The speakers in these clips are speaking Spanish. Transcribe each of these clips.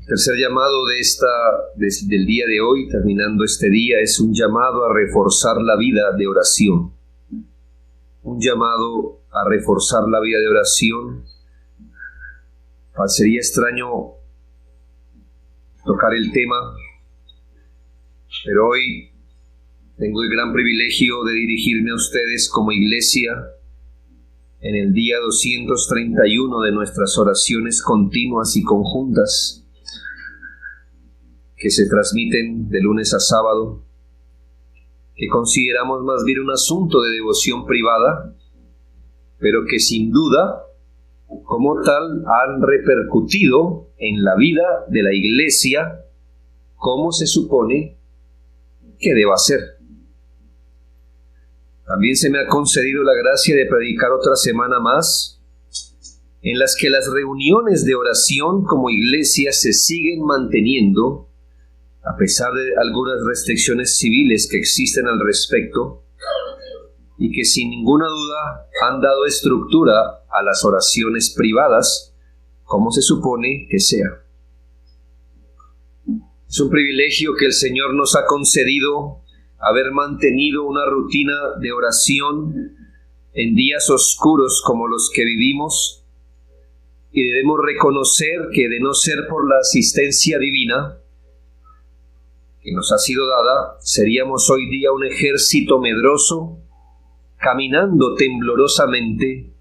El tercer llamado del día de hoy, terminando este día, es un llamado a reforzar la vida de oración. Un llamado a reforzar la vida de oración. Sería extraño tocar el tema, pero hoy tengo el gran privilegio de dirigirme a ustedes como iglesia en el día 231 de nuestras oraciones continuas y conjuntas que se transmiten de lunes a sábado, que consideramos más bien un asunto de devoción privada, pero que sin duda, como tal, han repercutido en la vida de la iglesia como se supone que deba ser. También se me ha concedido la gracia de predicar otra semana más, en las que las reuniones de oración como iglesia se siguen manteniendo, a pesar de algunas restricciones civiles que existen al respecto, y que sin ninguna duda han dado estructura a las oraciones privadas, como se supone que sea. Es un privilegio que el Señor nos ha concedido haber mantenido una rutina de oración en días oscuros como los que vivimos, y debemos reconocer que de no ser por la asistencia divina que nos ha sido dada, seríamos hoy día un ejército medroso, caminando temblorosamente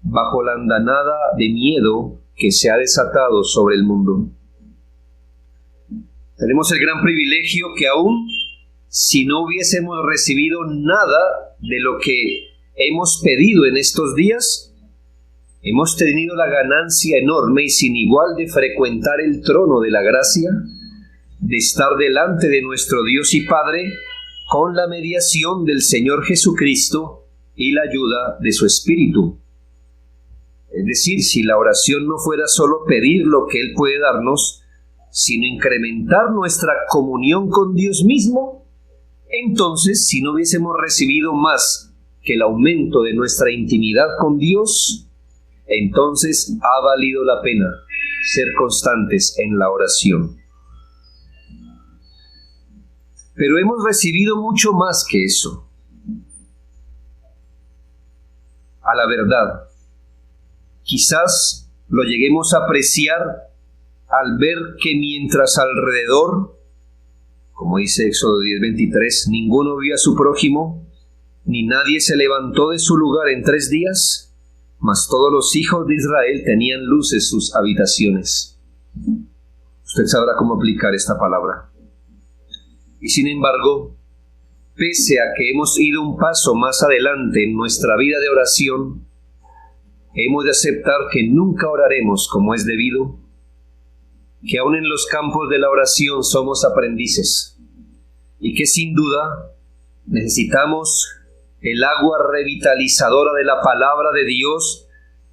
bajo la andanada de miedo que se ha desatado sobre el mundo. Tenemos el gran privilegio que aún si no hubiésemos recibido nada de lo que hemos pedido en estos días, hemos tenido la ganancia enorme y sin igual de frecuentar el trono de la gracia, de estar delante de nuestro Dios y Padre con la mediación del Señor Jesucristo y la ayuda de su Espíritu. Es decir, si la oración no fuera solo pedir lo que Él puede darnos, sino incrementar nuestra comunión con Dios mismo, entonces, si no hubiésemos recibido más que el aumento de nuestra intimidad con Dios, entonces ha valido la pena ser constantes en la oración. Pero hemos recibido mucho más que eso. A la verdad, quizás lo lleguemos a apreciar al ver que mientras alrededor, como dice Éxodo 10:23, ninguno vio a su prójimo, ni nadie se levantó de su lugar en 3 días, mas todos los hijos de Israel tenían luz en sus habitaciones. Usted sabrá cómo aplicar esta palabra. Y sin embargo, pese a que hemos ido un paso más adelante en nuestra vida de oración, hemos de aceptar que nunca oraremos como es debido, que aún en los campos de la oración somos aprendices, y que sin duda necesitamos el agua revitalizadora de la palabra de Dios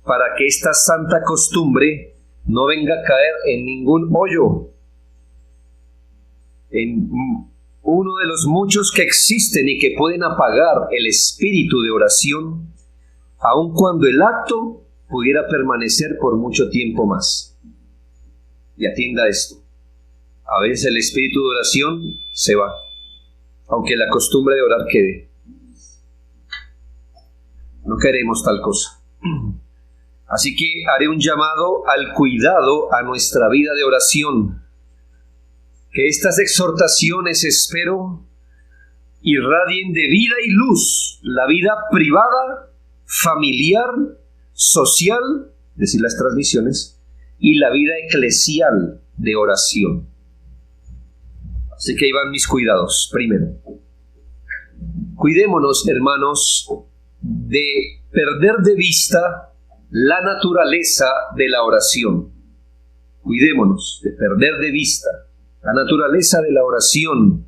para que esta santa costumbre no venga a caer en ningún hoyo, en uno de los muchos que existen y que pueden apagar el espíritu de oración, aun cuando el acto pudiera permanecer por mucho tiempo más. Y atienda esto, a veces el espíritu de oración se va, aunque la costumbre de orar quede. No queremos tal cosa. Así que haré un llamado al cuidado a nuestra vida de oración. Que estas exhortaciones, espero, irradien de vida y luz la vida privada, familiar, social, es decir, las transmisiones, y la vida eclesial de oración. Así que ahí van mis cuidados. Primero, cuidémonos, hermanos, de perder de vista la naturaleza de la oración. Cuidémonos de perder de vista la naturaleza de la oración.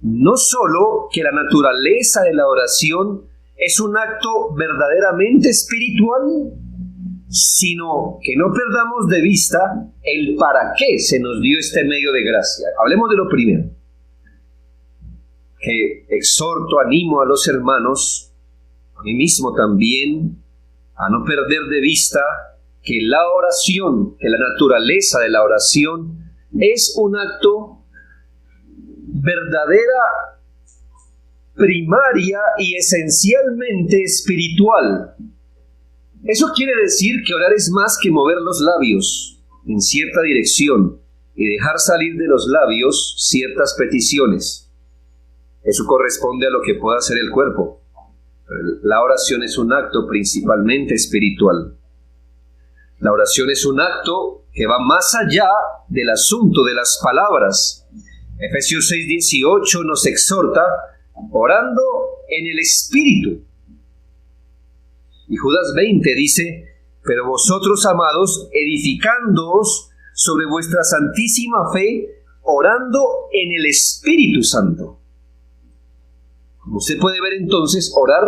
No solo que la naturaleza de la oración es un acto verdaderamente espiritual, sino que no perdamos de vista el para qué se nos dio este medio de gracia. Hablemos de lo primero, que exhorto, animo a los hermanos, a mí mismo también, a no perder de vista que la oración, que la naturaleza de la oración es un acto verdadera, primaria y esencialmente espiritual. Eso quiere decir que orar es más que mover los labios en cierta dirección y dejar salir de los labios ciertas peticiones. Eso corresponde a lo que pueda hacer el cuerpo. La oración es un acto principalmente espiritual. La oración es un acto que va más allá del asunto de las palabras. Efesios 6:18 nos exhorta orando en el Espíritu. Y Judas 20 dice: pero vosotros, amados, edificándoos sobre vuestra santísima fe, orando en el Espíritu Santo. Como usted puede ver entonces, orar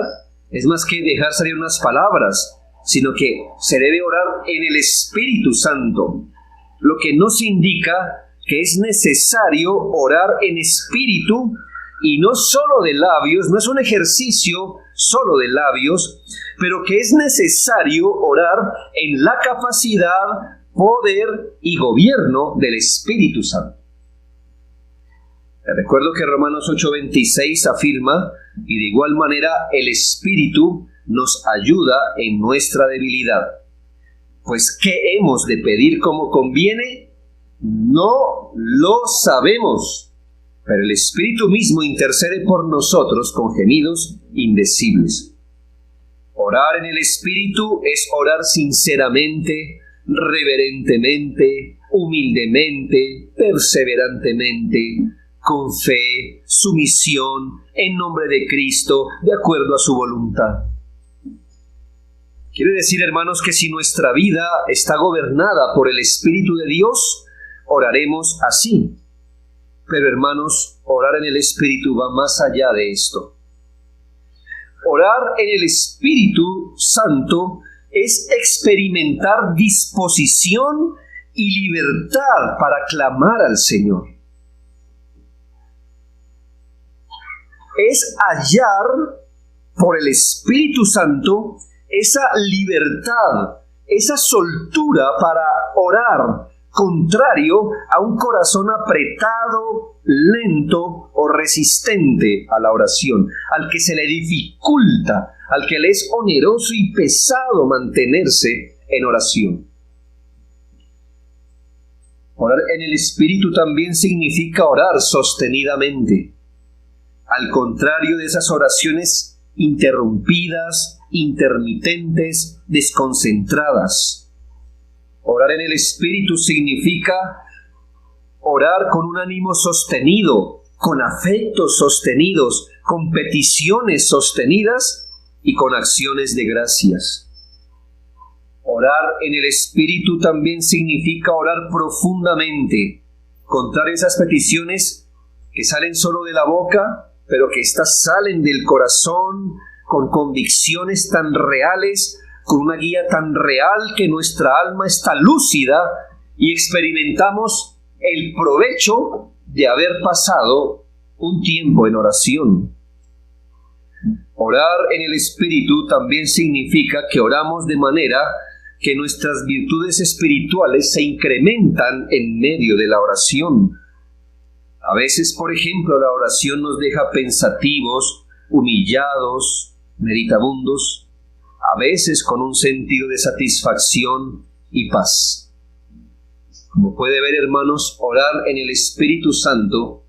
es más que dejar salir unas palabras, sino que se debe orar en el Espíritu Santo, lo que nos indica que es necesario orar en espíritu y no solo de labios, no es un ejercicio solo de labios, pero que es necesario orar en la capacidad, poder y gobierno del Espíritu Santo. Recuerdo que Romanos 8:26 afirma: y de igual manera el Espíritu nos ayuda en nuestra debilidad. Pues, ¿qué hemos de pedir como conviene? No lo sabemos, pero el Espíritu mismo intercede por nosotros con gemidos indecibles. Orar en el Espíritu es orar sinceramente, reverentemente, humildemente, perseverantemente, con fe, sumisión, en nombre de Cristo, de acuerdo a su voluntad. Quiere decir, hermanos, que si nuestra vida está gobernada por el Espíritu de Dios, oraremos así. Pero, hermanos, orar en el Espíritu va más allá de esto. Orar en el Espíritu Santo es experimentar disposición y libertad para clamar al Señor. Es hallar por el Espíritu Santo esa libertad, esa soltura para orar, contrario a un corazón apretado, lento o resistente a la oración, al que se le dificulta, al que le es oneroso y pesado mantenerse en oración. Orar en el Espíritu también significa orar sostenidamente. Al contrario de esas oraciones interrumpidas, intermitentes, desconcentradas. Orar en el Espíritu significa orar con un ánimo sostenido, con afectos sostenidos, con peticiones sostenidas y con acciones de gracias. Orar en el Espíritu también significa orar profundamente, contar esas peticiones que salen solo de la boca, pero que éstas salen del corazón con convicciones tan reales, con una guía tan real que nuestra alma está lúcida y experimentamos el provecho de haber pasado un tiempo en oración. Orar en el Espíritu también significa que oramos de manera que nuestras virtudes espirituales se incrementan en medio de la oración. A veces, por ejemplo, la oración nos deja pensativos, humillados, meditabundos, a veces con un sentido de satisfacción y paz. Como puede ver, hermanos, orar en el Espíritu Santo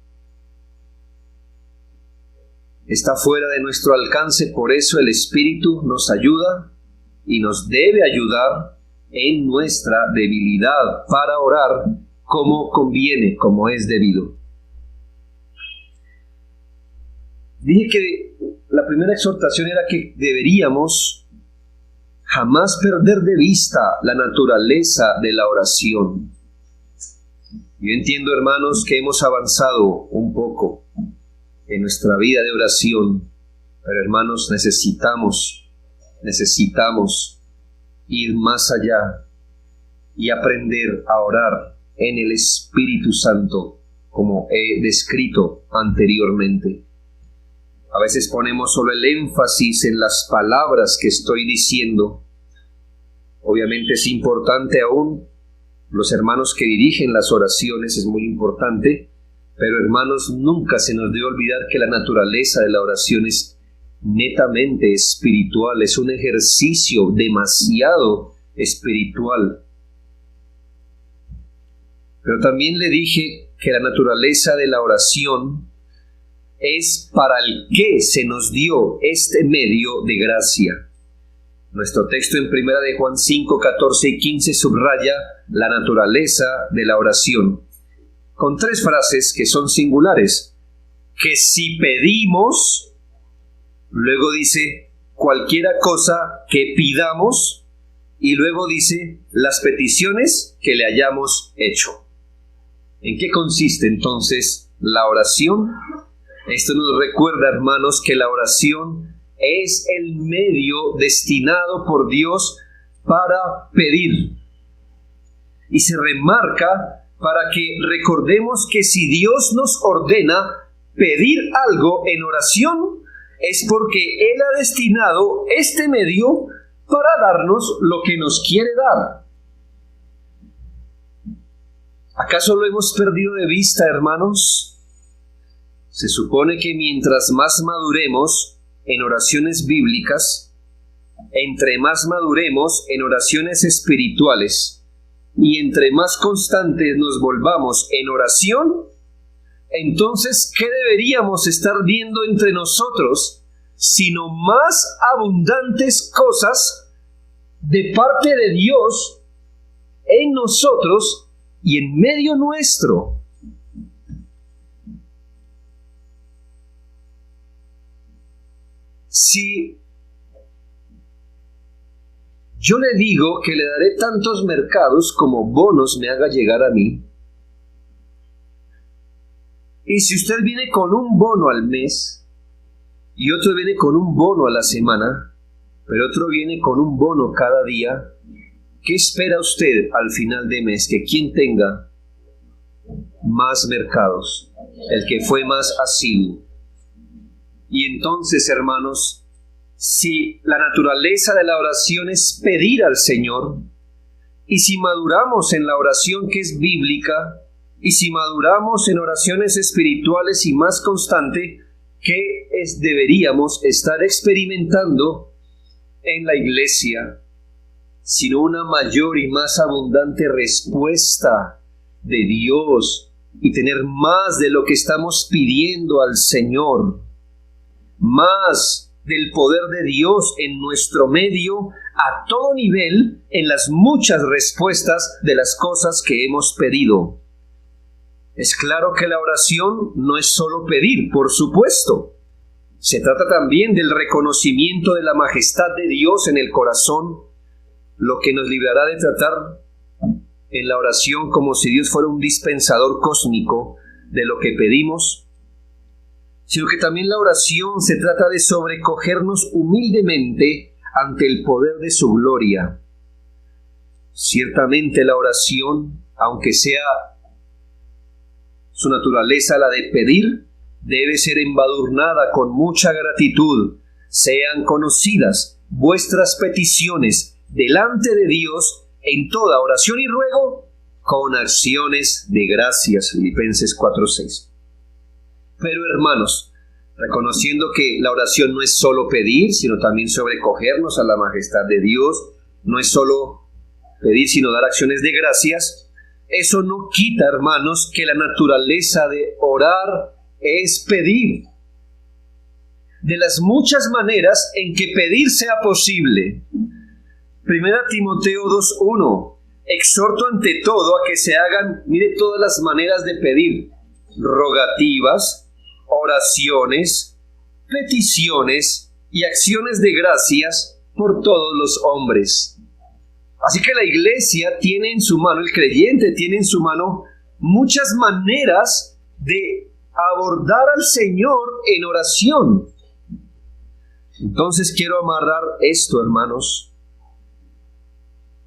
está fuera de nuestro alcance, por eso el Espíritu nos ayuda y nos debe ayudar en nuestra debilidad para orar como conviene, como es debido. Dije que la primera exhortación era que deberíamos jamás perder de vista la naturaleza de la oración. Yo entiendo, hermanos, que hemos avanzado un poco en nuestra vida de oración, pero, hermanos, necesitamos ir más allá y aprender a orar en el Espíritu Santo, como he descrito anteriormente. A veces ponemos solo el énfasis en las palabras que estoy diciendo. Obviamente es importante aún los hermanos que dirigen las oraciones es muy importante, pero hermanos, nunca se nos debe olvidar que la naturaleza de la oración es netamente espiritual, es un ejercicio demasiado espiritual. Pero también le dije que la naturaleza de la oración es para el que se nos dio este medio de gracia. Nuestro texto en 1 de Juan 5, 14 y 15 subraya la naturaleza de la oración, con 3 frases que son singulares. Que si pedimos, luego dice cualquiera cosa que pidamos, y luego dice las peticiones que le hayamos hecho. ¿En qué consiste entonces la oración? Esto nos recuerda, hermanos, que la oración es el medio destinado por Dios para pedir. Y se remarca para que recordemos que si Dios nos ordena pedir algo en oración, es porque Él ha destinado este medio para darnos lo que nos quiere dar. ¿Acaso lo hemos perdido de vista, hermanos? Se supone que mientras más maduremos en oraciones bíblicas, entre más maduremos en oraciones espirituales y entre más constantes nos volvamos en oración, entonces, ¿qué deberíamos estar viendo entre nosotros sino más abundantes cosas de parte de Dios en nosotros y en medio nuestro? Si yo le digo que le daré tantos mercados como bonos me haga llegar a mí, y si usted viene con un bono al mes, y otro viene con un bono a la semana, pero otro viene con un bono cada día, ¿qué espera usted al final de mes? Que quien tenga más mercados, el que fue más asiduo. Y entonces, hermanos, si la naturaleza de la oración es pedir al Señor, y si maduramos en la oración que es bíblica, y si maduramos en oraciones espirituales y más constante, ¿qué deberíamos estar experimentando en la iglesia? Sino una mayor y más abundante respuesta de Dios y tener más de lo que estamos pidiendo al Señor, más del poder de Dios en nuestro medio a todo nivel en las muchas respuestas de las cosas que hemos pedido. Es claro que la oración no es solo pedir, por supuesto. Se trata también del reconocimiento de la majestad de Dios en el corazón, lo que nos librará de tratar en la oración como si Dios fuera un dispensador cósmico de lo que pedimos, sino que también la oración se trata de sobrecogernos humildemente ante el poder de su gloria. Ciertamente la oración, aunque sea su naturaleza la de pedir, debe ser embadurnada con mucha gratitud. Sean conocidas vuestras peticiones delante de Dios en toda oración y ruego con acciones de gracias. Filipenses 4:6. Pero hermanos, reconociendo que la oración no es solo pedir, sino también sobrecogernos a la majestad de Dios, no es solo pedir, sino dar acciones de gracias, eso no quita, hermanos, que la naturaleza de orar es pedir. De las muchas maneras en que pedir sea posible. 1 Timoteo 2:1. Exhorto ante todo a que se hagan, mire, todas las maneras de pedir: rogativas, oraciones, peticiones y acciones de gracias por todos los hombres. Así que la iglesia tiene en su mano, el creyente tiene en su mano muchas maneras de abordar al Señor en oración. Entonces quiero amarrar esto, hermanos.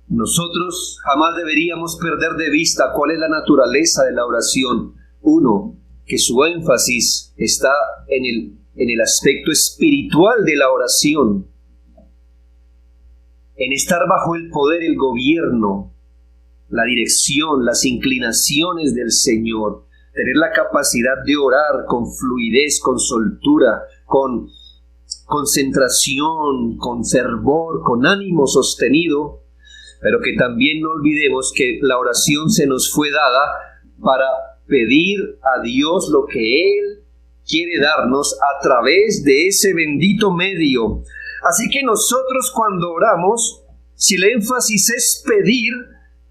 Nosotros jamás deberíamos perder de vista cuál es la naturaleza de la oración. Uno, que su énfasis está en el aspecto espiritual de la oración, en estar bajo el poder, el gobierno la dirección, las inclinaciones del Señor, tener la capacidad de orar con fluidez, con soltura, con concentración, con fervor, con ánimo sostenido, pero que también no olvidemos que la oración se nos fue dada para pedir a Dios lo que Él quiere darnos a través de ese bendito medio. Así que nosotros cuando oramos, si el énfasis es pedir,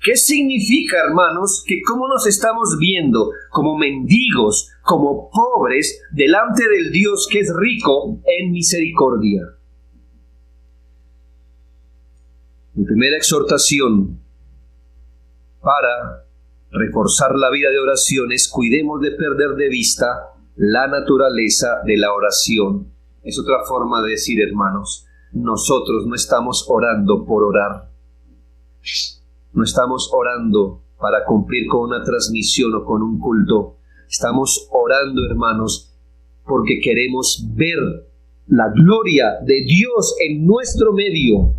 ¿qué significa, hermanos? Que cómo nos estamos viendo como mendigos, como pobres, delante del Dios que es rico en misericordia. Mi primera exhortación para reforzar la vida de oración es: cuidemos de perder de vista la naturaleza de la oración. Es otra forma de decir, hermanos, nosotros no estamos orando por orar. No estamos orando para cumplir con una transmisión o con un culto. Estamos orando, hermanos, porque queremos ver la gloria de Dios en nuestro medio.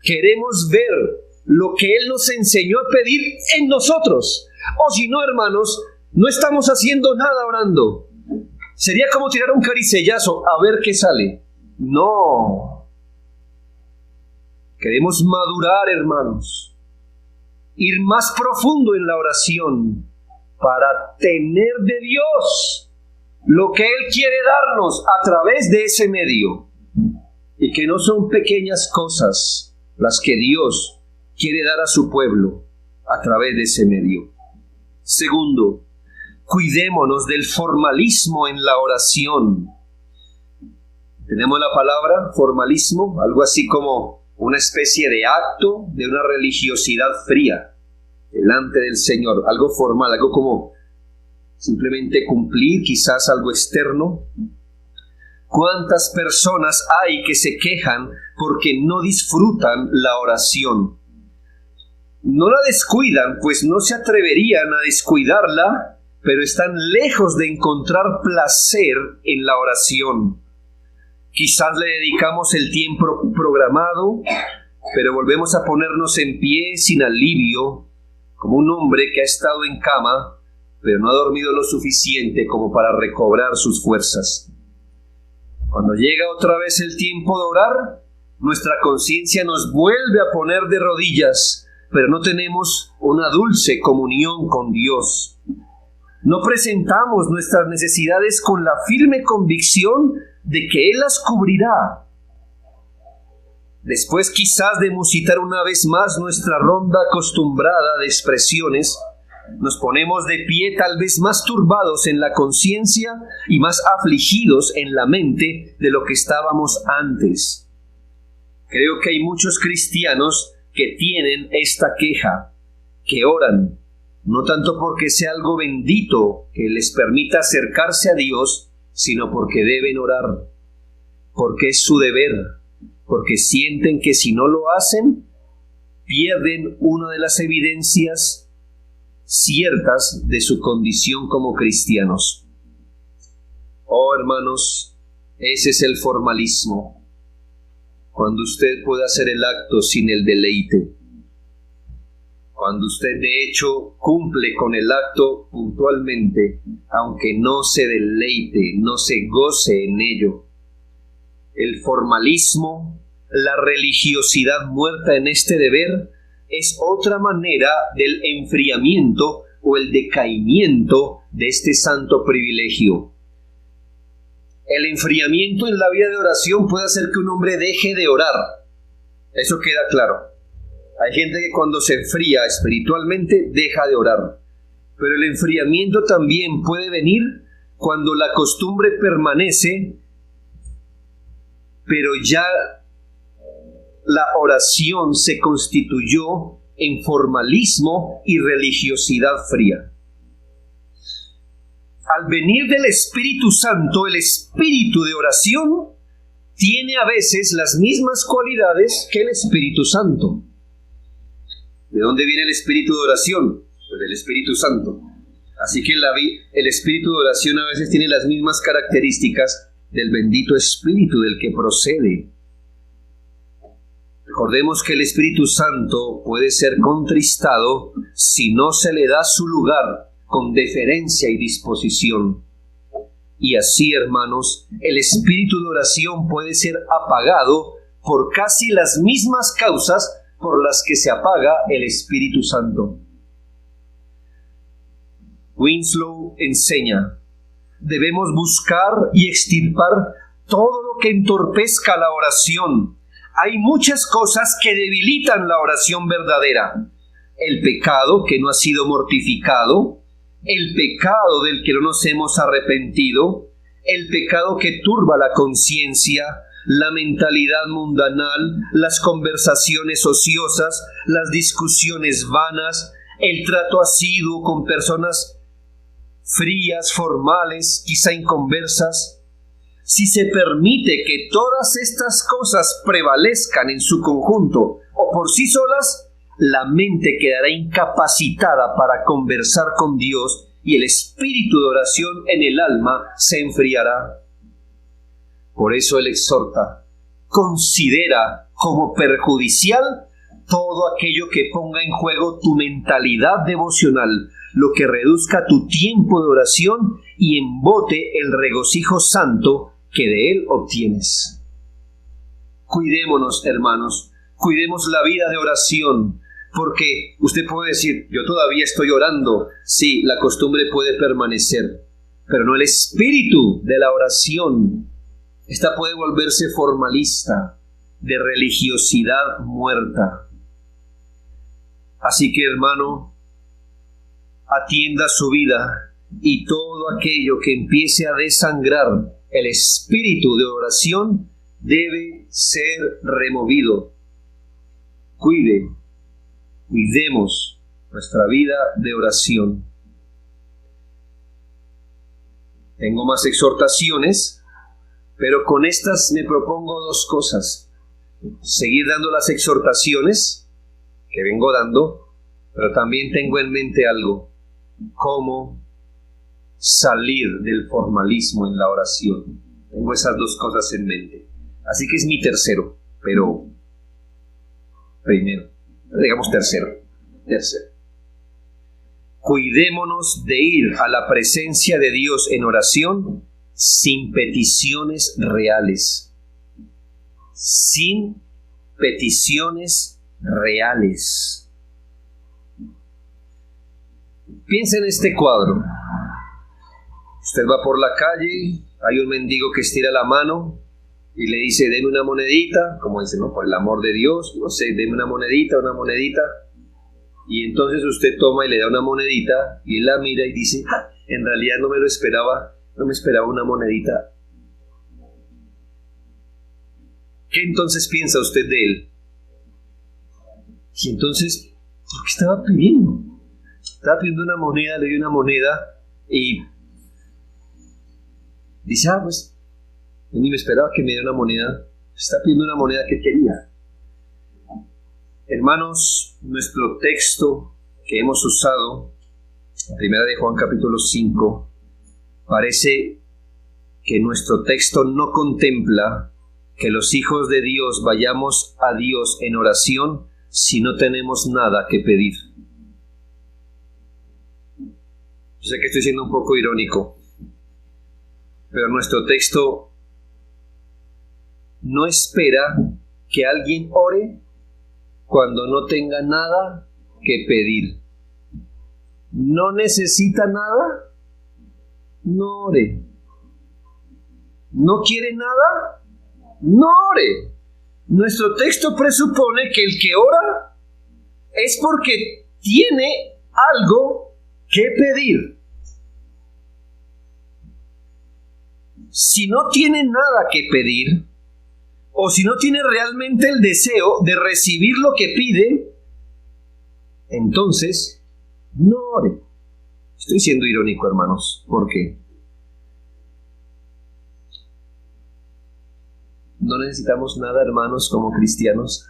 Queremos ver lo que Él nos enseñó a pedir en nosotros. O si no, hermanos, no estamos haciendo nada orando. Sería como tirar un caricellazo a ver qué sale. No. Queremos madurar, hermanos. Ir más profundo en la oración para tener de Dios lo que Él quiere darnos a través de ese medio. Y que no son pequeñas cosas las que Dios quiere dar a su pueblo a través de ese medio. Segundo, cuidémonos del formalismo en la oración. Tenemos la palabra formalismo, algo así como una especie de acto de una religiosidad fría delante del Señor, algo formal, algo como simplemente cumplir, quizás algo externo. ¿Cuántas personas hay que se quejan porque no disfrutan la oración? No la descuidan, pues no se atreverían a descuidarla, pero están lejos de encontrar placer en la oración. Quizás le dedicamos el tiempo programado, pero volvemos a ponernos en pie sin alivio, como un hombre que ha estado en cama, pero no ha dormido lo suficiente como para recobrar sus fuerzas. Cuando llega otra vez el tiempo de orar, nuestra conciencia nos vuelve a poner de rodillas, pero no tenemos una dulce comunión con Dios. No presentamos nuestras necesidades con la firme convicción de que Él las cubrirá. Después quizás de musitar una vez más nuestra ronda acostumbrada de expresiones, nos ponemos de pie tal vez más turbados en la conciencia y más afligidos en la mente de lo que estábamos antes. Creo que hay muchos cristianos que tienen esta queja, que oran, no tanto porque sea algo bendito que les permita acercarse a Dios, sino porque deben orar, porque es su deber, porque sienten que si no lo hacen, pierden una de las evidencias ciertas de su condición como cristianos. Oh, hermanos, ese es el formalismo. Cuando usted puede hacer el acto sin el deleite. Cuando usted de hecho cumple con el acto puntualmente, aunque no se deleite, no se goce en ello. El formalismo, la religiosidad muerta en este deber, es otra manera del enfriamiento o el decaimiento de este santo privilegio. El enfriamiento en la vida de oración puede hacer que un hombre deje de orar. Eso queda claro. Hay gente que cuando se enfría espiritualmente deja de orar. Pero el enfriamiento también puede venir cuando la costumbre permanece, pero ya la oración se constituyó en formalismo y religiosidad fría. Al venir del Espíritu Santo, el espíritu de oración tiene a veces las mismas cualidades que el Espíritu Santo. ¿De dónde viene el espíritu de oración? Pues del Espíritu Santo. Así que el espíritu de oración a veces tiene las mismas características del bendito Espíritu del que procede. Recordemos que el Espíritu Santo puede ser contristado si no se le da su lugar con deferencia y disposición. Y así, hermanos, el espíritu de oración puede ser apagado por casi las mismas causas por las que se apaga el Espíritu Santo. Winslow enseña: debemos buscar y extirpar todo lo que entorpezca la oración. Hay muchas cosas que debilitan la oración verdadera. El pecado que no ha sido mortificado, el pecado del que no nos hemos arrepentido, el pecado que turba la conciencia, la mentalidad mundanal, las conversaciones ociosas, las discusiones vanas, el trato asiduo con personas frías, formales, quizá inconversas. Si se permite que todas estas cosas prevalezcan en su conjunto o por sí solas, la mente quedará incapacitada para conversar con Dios y el espíritu de oración en el alma se enfriará. Por eso él exhorta: considera como perjudicial todo aquello que ponga en juego tu mentalidad devocional, lo que reduzca tu tiempo de oración y embote el regocijo santo que de él obtienes. Cuidémonos, hermanos, cuidemos la vida de oración, porque usted puede decir: yo todavía estoy orando. Sí, la costumbre puede permanecer, pero no el espíritu de la oración. Esta puede volverse formalista, de religiosidad muerta. Así que, hermano, atienda su vida y todo aquello que empiece a desangrar el espíritu de oración debe ser removido. Cuidemos nuestra vida de oración. Tengo más exhortaciones, pero con estas me propongo dos cosas: seguir dando las exhortaciones que vengo dando, pero también tengo en mente algo: cómo salir del formalismo en la oración. Tengo esas dos cosas en mente. Así que es mi tercero, pero primero, digamos tercero. Cuidémonos de ir a la presencia de Dios en oración sin peticiones reales. Sin peticiones reales. Piensa en este cuadro. Usted va por la calle, hay un mendigo que estira la mano y le dice: deme una monedita, como dice, ¿no? Por el amor de Dios, no sé, deme una monedita. Y entonces usted toma y le da una monedita y él la mira y dice: en realidad no me esperaba una monedita. ¿Qué entonces piensa usted de él? Y entonces, ¿por qué estaba pidiendo? Estaba pidiendo una moneda, le dio una moneda y dice: pues, yo ni me esperaba que me diera una moneda. Está pidiendo una moneda que quería. Hermanos, nuestro texto que hemos usado, Primera de Juan capítulo 5, parece que nuestro texto no contempla que los hijos de Dios vayamos a Dios en oración si no tenemos nada que pedir. Yo sé que estoy siendo un poco irónico, pero nuestro texto no espera que alguien ore cuando no tenga nada que pedir. ¿No necesita nada? No ore. ¿No quiere nada? No ore. Nuestro texto presupone que el que ora es porque tiene algo que pedir. Si no tiene nada que pedir, o si no tiene realmente el deseo de recibir lo que pide, entonces no ore. Estoy siendo irónico, hermanos. ¿Por qué? No necesitamos nada, hermanos, como cristianos.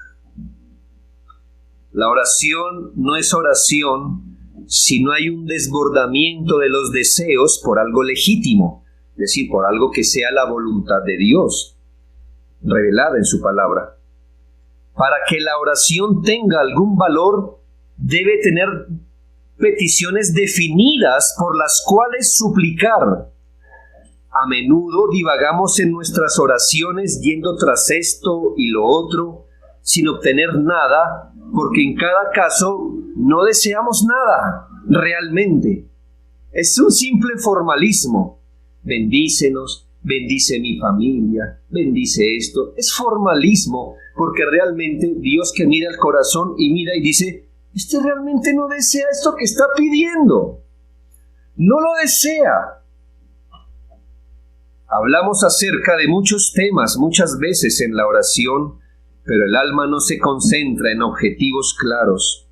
La oración no es oración si no hay un desbordamiento de los deseos por algo legítimo, es decir, por algo que sea la voluntad de Dios, revelada en su palabra. Para que la oración tenga algún valor, debe tener peticiones definidas por las cuales suplicar. A menudo divagamos en nuestras oraciones yendo tras esto y lo otro, sin obtener nada, porque en cada caso no deseamos nada realmente. Es un simple formalismo. Bendícenos, bendice mi familia, bendice esto. Es formalismo, porque realmente Dios, que mira el corazón y mira y dice, este realmente no desea esto que está pidiendo. No lo desea. Hablamos acerca de muchos temas muchas veces en la oración, pero el alma no se concentra en objetivos claros.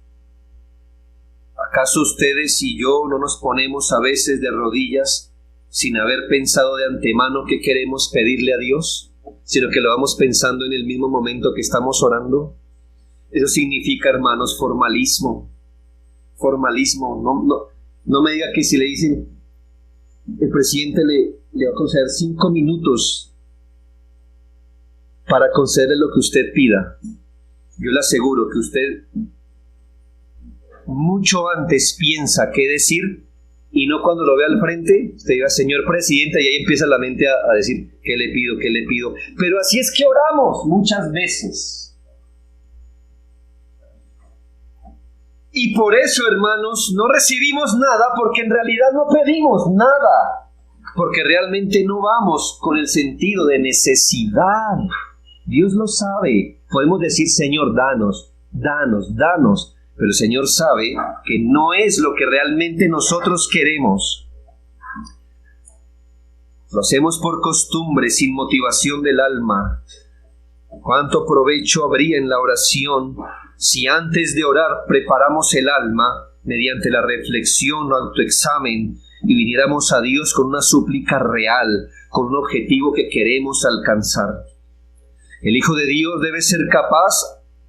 ¿Acaso ustedes y yo no nos ponemos a veces de rodillas sin haber pensado de antemano qué queremos pedirle a Dios, sino que lo vamos pensando en el mismo momento que estamos orando? Eso significa, hermanos, formalismo. Formalismo. No me diga que si le dicen, el presidente le va a conceder 5 minutos para concederle lo que usted pida. Yo le aseguro que usted mucho antes piensa qué decir, y no cuando lo ve al frente, usted diga, señor presidente, y ahí empieza la mente a decir, ¿qué le pido? ¿Qué le pido? Pero así es que oramos muchas veces. Y por eso, hermanos, no recibimos nada, porque en realidad no pedimos nada, porque realmente no vamos con el sentido de necesidad. Dios lo sabe. Podemos decir, Señor, danos, danos, danos, pero el Señor sabe que no es lo que realmente nosotros queremos. Lo hacemos por costumbre, sin motivación del alma. ¿Cuánto provecho habría en la oración si antes de orar preparamos el alma mediante la reflexión o autoexamen y viniéramos a Dios con una súplica real, con un objetivo que queremos alcanzar? El Hijo de Dios debe ser capaz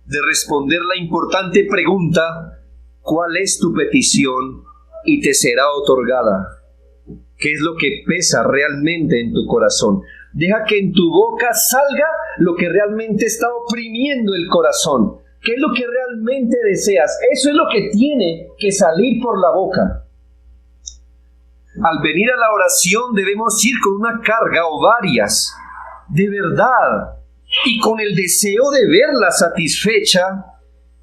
de responder la importante pregunta, ¿cuál es tu petición? Y te será otorgada. ¿Qué es lo que pesa realmente en tu corazón? Deja que en tu boca salga lo que realmente está oprimiendo el corazón. ¿Qué es lo que realmente deseas? Eso es lo que tiene que salir por la boca. Al venir a la oración debemos ir con una carga o varias, de verdad, y con el deseo de verla satisfecha.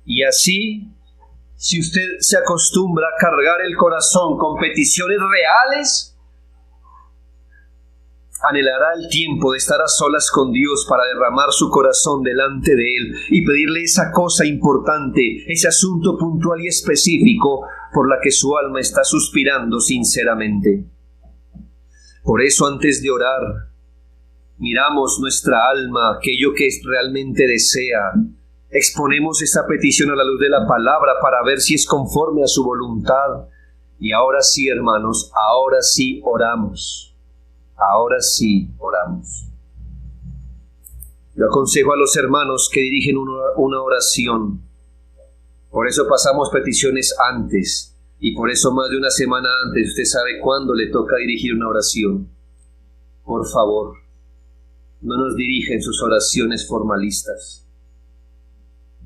Y así, si usted se acostumbra a cargar el corazón con peticiones reales, anhelará el tiempo de estar a solas con Dios para derramar su corazón delante de Él y pedirle esa cosa importante, ese asunto puntual y específico por la que su alma está suspirando sinceramente. Por eso, antes de orar, miramos nuestra alma, aquello que realmente desea. Exponemos esta petición a la luz de la palabra para ver si es conforme a su voluntad. Y ahora sí, hermanos, ahora sí oramos. Ahora sí oramos. Yo aconsejo a los hermanos que dirigen una oración. Por eso pasamos peticiones antes. Y por eso más de una semana antes usted sabe cuándo le toca dirigir una oración. Por favor, no nos dirija en sus oraciones formalistas.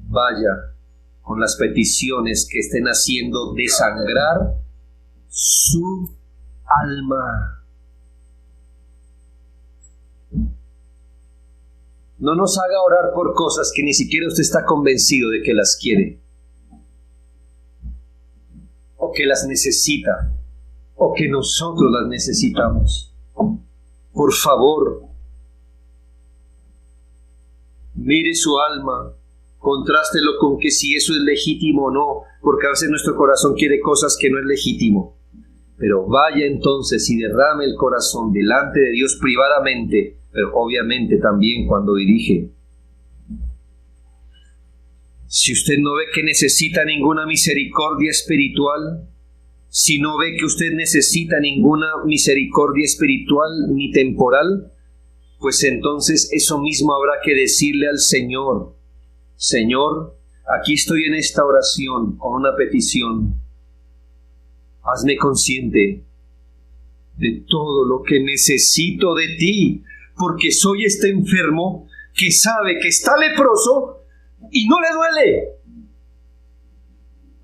Vaya con las peticiones que estén haciendo desangrar su alma. No nos haga orar por cosas que ni siquiera usted está convencido de que las quiere, o que las necesita, o que nosotros las necesitamos. Por favor, mire su alma, contrástelo con que si eso es legítimo o no, porque a veces nuestro corazón quiere cosas que no es legítimo. Pero vaya entonces y derrame el corazón delante de Dios privadamente, pero obviamente también cuando dirige. Si usted no ve que necesita ninguna misericordia espiritual, si no ve que usted necesita ninguna misericordia espiritual ni temporal, pues entonces eso mismo habrá que decirle al Señor. Señor, aquí estoy en esta oración con una petición. Hazme consciente de todo lo que necesito de ti, porque soy este enfermo que sabe que está leproso, y no le duele.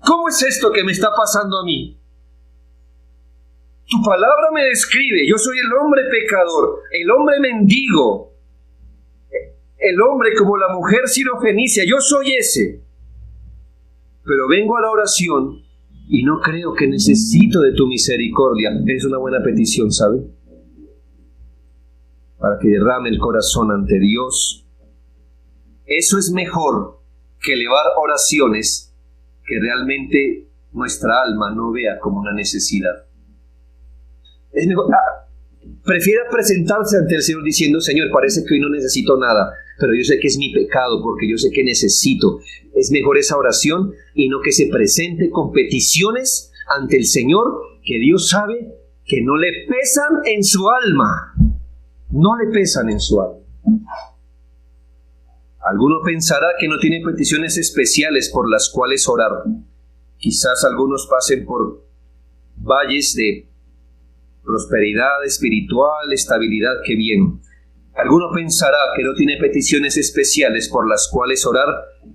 ¿Cómo es esto que me está pasando a mí? Tu palabra me describe. Yo soy el hombre pecador, el hombre mendigo, el hombre como la mujer sirofenicia. Yo soy ese. Pero vengo a la oración y no creo que necesito de tu misericordia. Es una buena petición, ¿sabe? Para que derrame el corazón ante Dios. Eso es mejor que elevar oraciones que realmente nuestra alma no vea como una necesidad. Es mejor, prefiera presentarse ante el Señor diciendo: Señor, parece que hoy no necesito nada, pero yo sé que es mi pecado, porque yo sé que necesito. Es mejor esa oración y no que se presente con peticiones ante el Señor que Dios sabe que no le pesan en su alma. No le pesan en su alma. Alguno pensará que no tiene peticiones especiales por las cuales orar. Quizás algunos pasen por valles de prosperidad espiritual, estabilidad, qué bien. Alguno pensará que no tiene peticiones especiales por las cuales orar.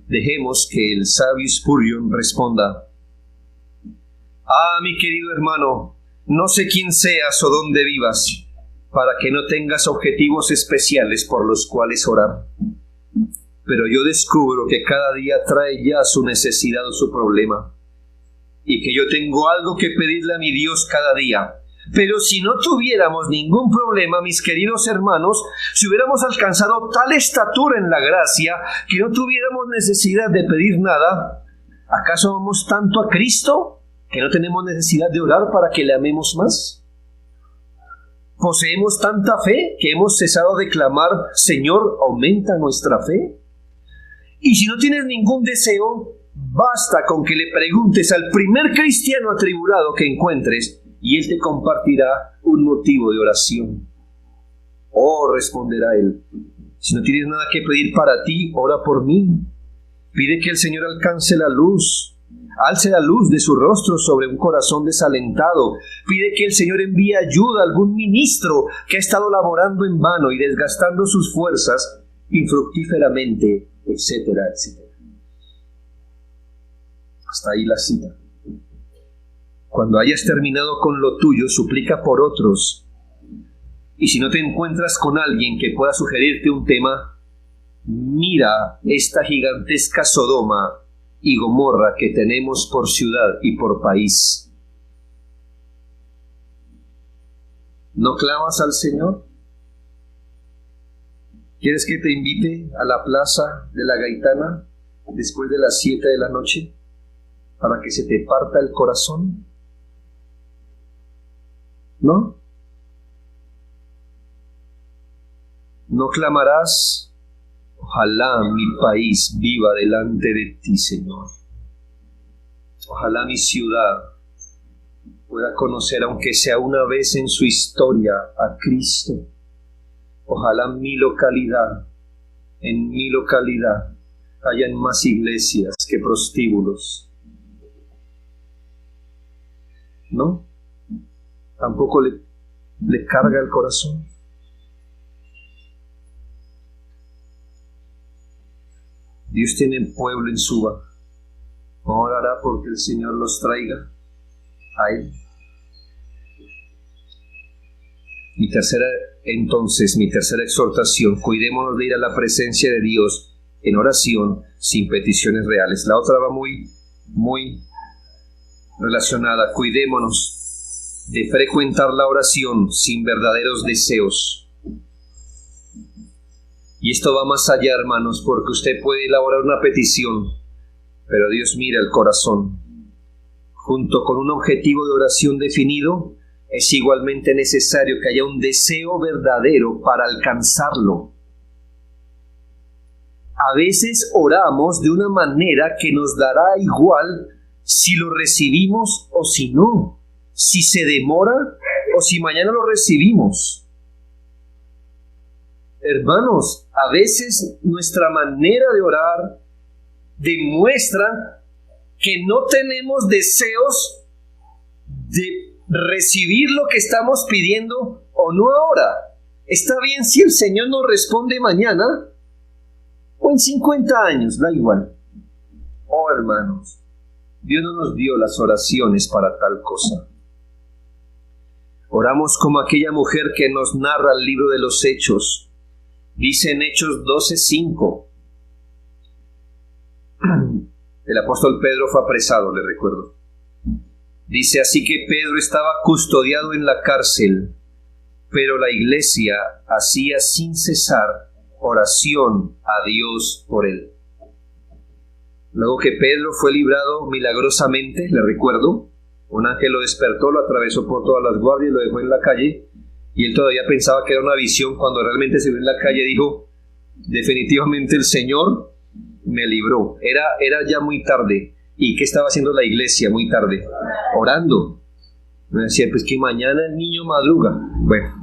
Dejemos que el sabio Spurgeon responda. Mi querido hermano, no sé quién seas o dónde vivas, para que no tengas objetivos especiales por los cuales orar. Pero yo descubro que cada día trae ya su necesidad o su problema, y que yo tengo algo que pedirle a mi Dios cada día. Pero si no tuviéramos ningún problema, mis queridos hermanos, si hubiéramos alcanzado tal estatura en la gracia que no tuviéramos necesidad de pedir nada, ¿acaso amamos tanto a Cristo que no tenemos necesidad de orar para que le amemos más? ¿Poseemos tanta fe que hemos cesado de clamar: Señor, aumenta nuestra fe? Y si no tienes ningún deseo, basta con que le preguntes al primer cristiano atribulado que encuentres, y él te compartirá un motivo de oración. Responderá él: si no tienes nada que pedir para ti, ora por mí. Pide que el Señor alce la luz de su rostro sobre un corazón desalentado. Pide que el Señor envíe ayuda a algún ministro que ha estado laborando en vano y desgastando sus fuerzas infructíferamente, etcétera, etcétera. Hasta ahí la cita. Cuando hayas terminado con lo tuyo, suplica por otros. Y si no te encuentras con alguien que pueda sugerirte un tema, mira esta gigantesca Sodoma y Gomorra que tenemos por ciudad y por país. ¿No clamas al Señor? ¿Quieres que te invite a la plaza de la Gaitana después de las 7 de la noche para que se te parta el corazón? ¿No? ¿No clamarás? Ojalá mi país viva delante de ti, Señor. Ojalá mi ciudad pueda conocer, aunque sea una vez en su historia, a Cristo. Ojalá en mi localidad hayan más iglesias que prostíbulos. ¿No? Tampoco le carga el corazón. Dios tiene pueblo en Suba. ¿No orará porque el Señor los traiga a Él? Mi tercera exhortación: cuidémonos de ir a la presencia de Dios en oración sin peticiones reales. La otra va muy relacionada. Cuidémonos de frecuentar la oración sin verdaderos deseos. Y esto va más allá, hermanos, porque usted puede elaborar una petición, pero Dios mira el corazón. Junto con un objetivo de oración definido, es igualmente necesario que haya un deseo verdadero para alcanzarlo. A veces oramos de una manera que nos dará igual si lo recibimos o si no, si se demora o si mañana lo recibimos. Hermanos, a veces nuestra manera de orar demuestra que no tenemos deseos de recibir lo que estamos pidiendo o no ahora. Está bien si el Señor nos responde mañana o en en 50 años, da igual. Oh, hermanos, Dios no nos dio las oraciones para tal cosa. Oramos como aquella mujer que nos narra el libro de los Hechos. Dice en Hechos 12:5. El apóstol Pedro fue apresado, le recuerdo. Dice, así que Pedro estaba custodiado en la cárcel, pero la iglesia hacía sin cesar oración a Dios por él. Luego que Pedro fue librado milagrosamente, le recuerdo, un ángel lo despertó, lo atravesó por todas las guardias y lo dejó en la calle, y él todavía pensaba que era una visión. Cuando realmente se vio en la calle dijo, definitivamente el Señor me libró. Era ya muy tarde. ¿Y qué estaba haciendo la iglesia muy tarde? Orando. Me decía, pues que mañana el niño madruga. Bueno,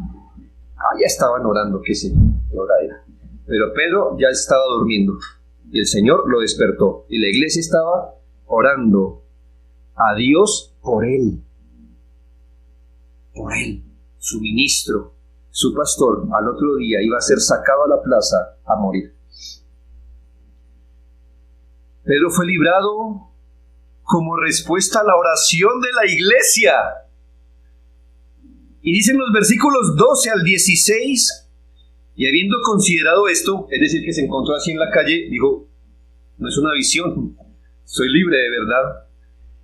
ya estaban orando, qué sé, qué hora era. Pero Pedro ya estaba durmiendo y el Señor lo despertó y la iglesia estaba orando a Dios por él, su ministro, su pastor. Al otro día iba a ser sacado a la plaza a morir. Pedro fue librado como respuesta a la oración de la iglesia. Y dicen los versículos 12 al 16, y habiendo considerado esto, es decir, que se encontró así en la calle, dijo, no es una visión, soy libre de verdad.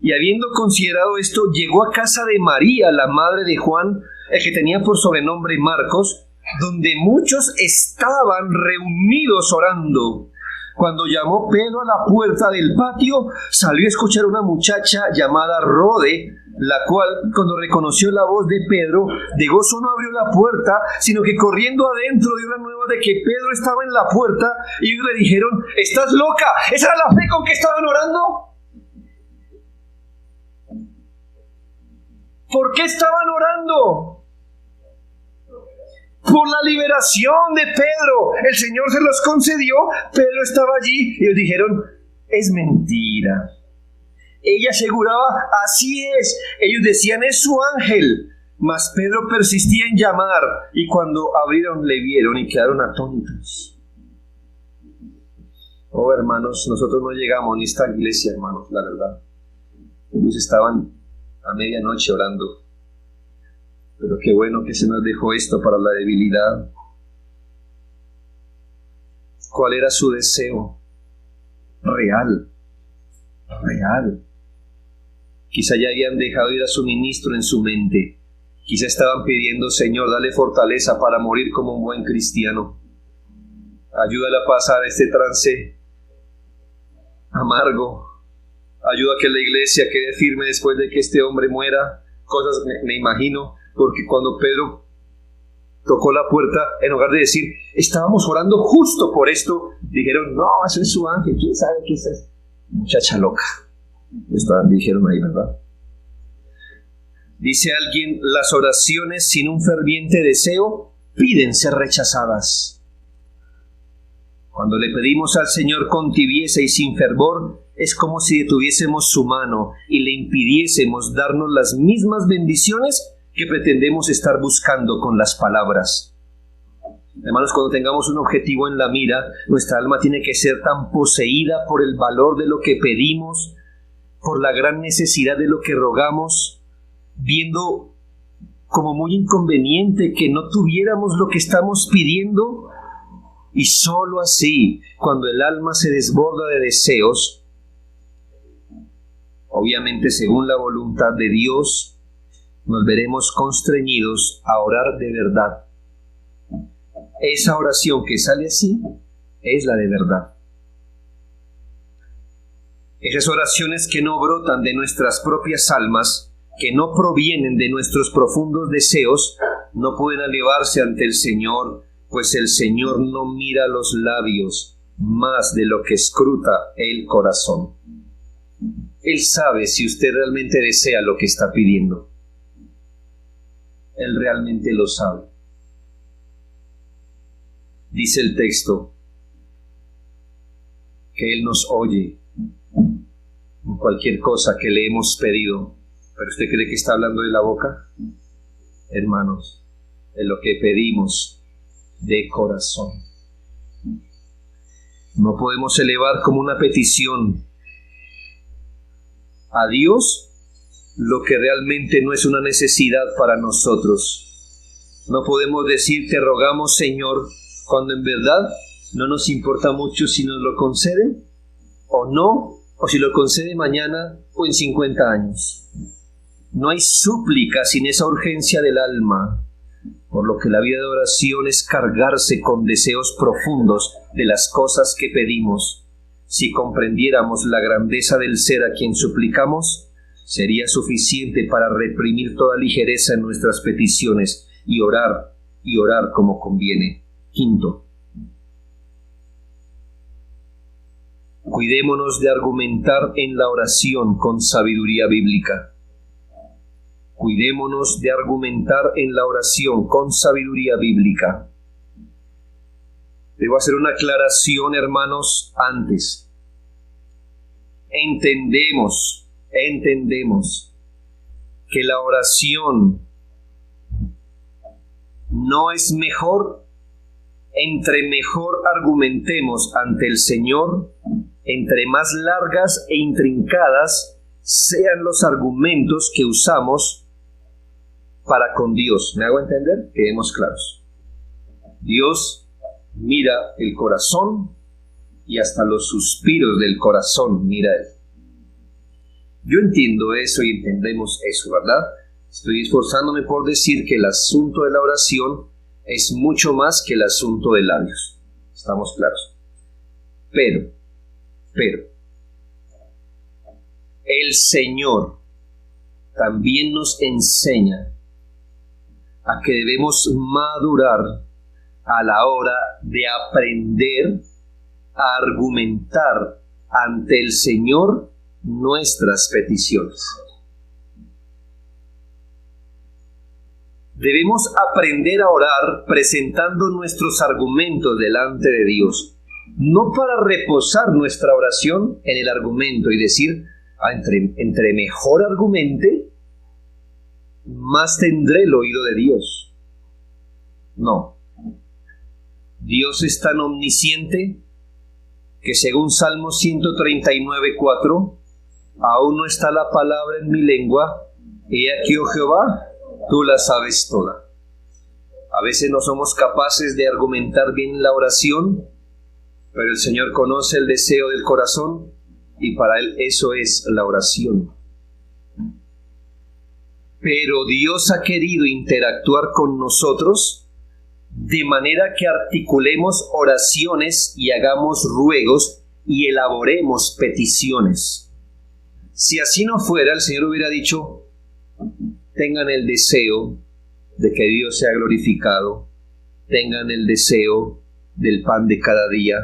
Y habiendo considerado esto, llegó a casa de María, la madre de Juan, el que tenía por sobrenombre Marcos, donde muchos estaban reunidos orando. Cuando llamó Pedro a la puerta del patio, salió a escuchar a una muchacha llamada Rode, la cual, cuando reconoció la voz de Pedro, de gozo no abrió la puerta, sino que corriendo adentro dio la nueva de que Pedro estaba en la puerta, y ellos le dijeron, ¿estás loca? ¿Esa era la fe con que estaban orando? ¿Por qué estaban orando? Por la liberación de Pedro. El Señor se los concedió, Pedro estaba allí, y ellos dijeron, es mentira. Ella aseguraba, así es. Ellos decían, es su ángel. Mas Pedro persistía en llamar, y cuando abrieron le vieron y quedaron atónitos. Oh, hermanos, nosotros no llegamos ni a esta iglesia, hermanos, la verdad. Ellos estaban a medianoche orando. Pero qué bueno que se nos dejó esto para la debilidad. ¿Cuál era su deseo? Real. Quizá ya habían dejado ir a su ministro en su mente. Quizá estaban pidiendo, Señor, dale fortaleza para morir como un buen cristiano. Ayúdale a pasar este trance amargo. Ayuda a que la iglesia quede firme después de que este hombre muera. Cosas me imagino, porque cuando Pedro tocó la puerta, en lugar de decir, estábamos orando justo por esto, dijeron, no, eso es su ángel, ¿quién sabe qué es eso? Muchacha loca. Dijeron ahí, ¿verdad? Dice alguien, las oraciones sin un ferviente deseo piden ser rechazadas. Cuando le pedimos al Señor con tibieza y sin fervor, es como si detuviésemos su mano y le impidiésemos darnos las mismas bendiciones que pretendemos estar buscando con las palabras. Hermanos, cuando tengamos un objetivo en la mira, nuestra alma tiene que ser tan poseída por el valor de lo que pedimos, por la gran necesidad de lo que rogamos, viendo como muy inconveniente que no tuviéramos lo que estamos pidiendo, y sólo así, cuando el alma se desborda de deseos, obviamente según la voluntad de Dios, nos veremos constreñidos a orar de verdad. Esa oración que sale así es la de verdad. Esas oraciones que no brotan de nuestras propias almas, que no provienen de nuestros profundos deseos, no pueden elevarse ante el Señor, pues el Señor no mira los labios más de lo que escruta el corazón. Él sabe si usted realmente desea lo que está pidiendo. Él realmente lo sabe. Dice el texto que Él nos oye en cualquier cosa que le hemos pedido. ¿Pero usted cree que está hablando de la boca? Hermanos, de lo que pedimos de corazón. No podemos elevar como una petición a Dios lo que realmente no es una necesidad para nosotros. No podemos decir te rogamos, Señor, cuando en verdad no nos importa mucho si nos lo concede o no, o si lo concede mañana o en 50 años. No hay súplica sin esa urgencia del alma, por lo que la vida de oración es cargarse con deseos profundos de las cosas que pedimos. Si comprendiéramos la grandeza del ser a quien suplicamos, sería suficiente para reprimir toda ligereza en nuestras peticiones y orar como conviene. Quinto, cuidémonos de argumentar en la oración con sabiduría bíblica. Cuidémonos de argumentar en la oración con sabiduría bíblica. Debo hacer una aclaración, hermanos, antes. Entendemos que la oración no es mejor. Entre mejor argumentemos ante el Señor, entre más largas e intrincadas sean los argumentos que usamos para con Dios. ¿Me hago entender? Quedemos claros. Dios mira el corazón y hasta los suspiros del corazón mira Él. Yo entiendo eso y entendemos eso, ¿verdad? Estoy esforzándome por decir que el asunto de la oración es mucho más que el asunto de labios. ¿Estamos claros? Pero, el Señor también nos enseña a que debemos madurar a la hora de aprender a argumentar ante el Señor nuestras peticiones. Debemos aprender a orar presentando nuestros argumentos delante de Dios, no para reposar nuestra oración en el argumento y decir, entre mejor argumente, más tendré el oído de Dios. No. Dios es tan omnisciente que según Salmo 139:4, aún no está la palabra en mi lengua, he aquí, oh Jehová, tú la sabes toda. A veces no somos capaces de argumentar bien la oración, pero el Señor conoce el deseo del corazón y para Él eso es la oración. Pero Dios ha querido interactuar con nosotros de manera que articulemos oraciones y hagamos ruegos y elaboremos peticiones. Si así no fuera, el Señor hubiera dicho, tengan el deseo de que Dios sea glorificado, tengan el deseo del pan de cada día,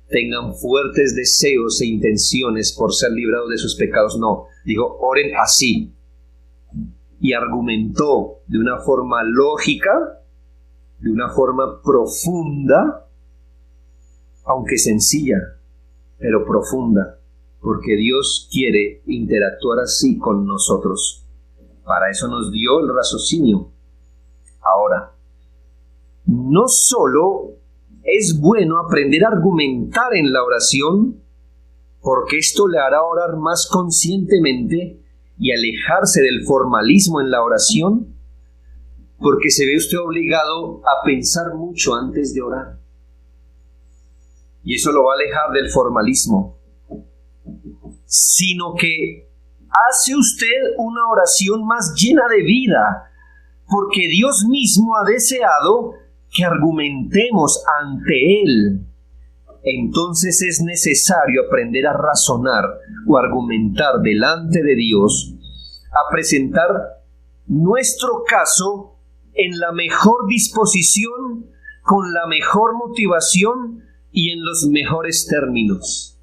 tengan fuertes deseos e intenciones por ser librados de sus pecados. No, dijo, oren así. Y argumentó de una forma lógica, de una forma profunda, aunque sencilla, pero profunda, porque Dios quiere interactuar así con nosotros. Para eso nos dio el raciocinio. Ahora, no solo es bueno aprender a argumentar en la oración, porque esto le hará orar más conscientemente y alejarse del formalismo en la oración, porque se ve usted obligado a pensar mucho antes de orar. Y eso lo va a alejar del formalismo. Sino que hace usted una oración más llena de vida, porque Dios mismo ha deseado que argumentemos ante Él. Entonces es necesario aprender a razonar o argumentar delante de Dios, a presentar nuestro caso en la mejor disposición, con la mejor motivación y en los mejores términos.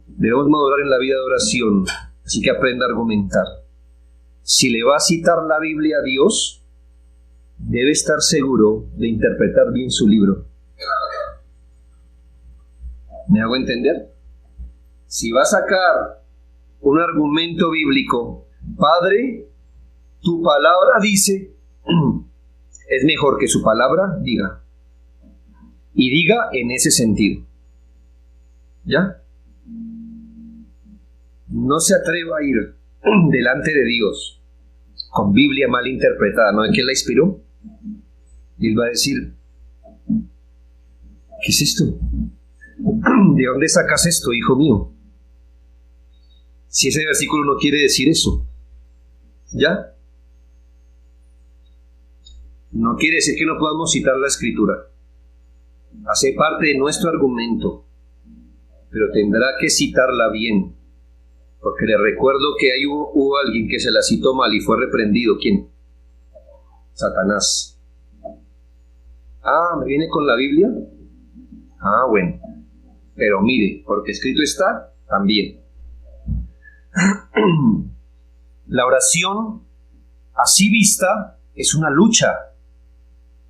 Debemos madurar en la vida de oración, así que aprenda a argumentar. Si le va a citar la Biblia a Dios, debe estar seguro de interpretar bien su libro. ¿Me hago entender? Si va a sacar un argumento bíblico, Padre, tu palabra dice, es mejor que su palabra diga. y diga en ese sentido. ¿Ya? No se atreva a ir delante de Dios con Biblia mal interpretada. ¿No es quién la inspiró? Y él va a decir, ¿qué es esto? ¿De dónde sacas esto, hijo mío? Si ese versículo no quiere decir eso. ¿Ya? No quiere decir que no podamos citar la Escritura. Hace parte de nuestro argumento, pero tendrá que citarla bien, porque le recuerdo que hubo alguien que se la citó mal y fue reprendido. ¿Quién? Satanás. Ah, ¿me viene con la Biblia? Ah, bueno. Pero mire, porque escrito está, también. La oración, así vista, es una lucha.